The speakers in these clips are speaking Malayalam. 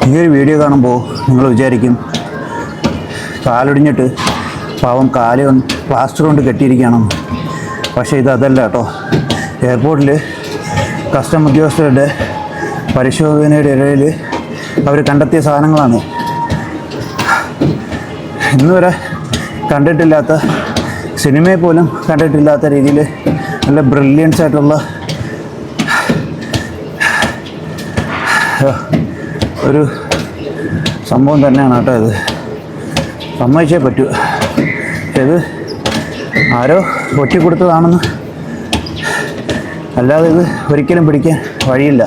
ഈ ഒരു വീഡിയോ കാണുമ്പോൾ നിങ്ങൾ വിചാരിക്കും കാലൊടിഞ്ഞിട്ട് പാവം കാല് പ്ലാസ്റ്റർ കൊണ്ട് കെട്ടിയിരിക്കുകയാണെന്ന്. പക്ഷേ ഇതല്ല കേട്ടോ. എയർപോർട്ടിൽ കസ്റ്റം ഉദ്യോഗസ്ഥരുടെ പരിശോധനയുടെ ഇടയിൽ അവർ കണ്ടെത്തിയ സാധനങ്ങളാണ്. ഇന്നുവരെ കണ്ടിട്ടില്ലാത്ത, സിനിമയിൽ പോലും കണ്ടിട്ടില്ലാത്ത രീതിയിൽ നല്ല ബ്രില്യൻസ് ആയിട്ടുള്ള ഒരു സംഭവം തന്നെയാണ് കേട്ടോ ഇത്. സമ്മതിച്ചേ പറ്റൂ. ഇത് ആരോ ഒറ്റിക്കൊടുത്തതാണെന്ന് അല്ലാതെ ഇത് ഒരിക്കലും പിടിക്കാൻ വഴിയില്ല.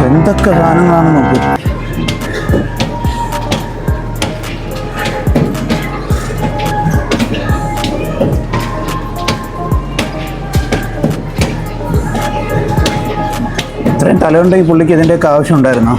എന്തൊക്കെ സാധനങ്ങളാണെന്ന് നോക്കൂ. ഇത്രയും തലയുണ്ടെങ്കിൽ പുള്ളിക്ക് ഇതിൻ്റെയൊക്കെ ആവശ്യം ഉണ്ടായിരുന്നോ?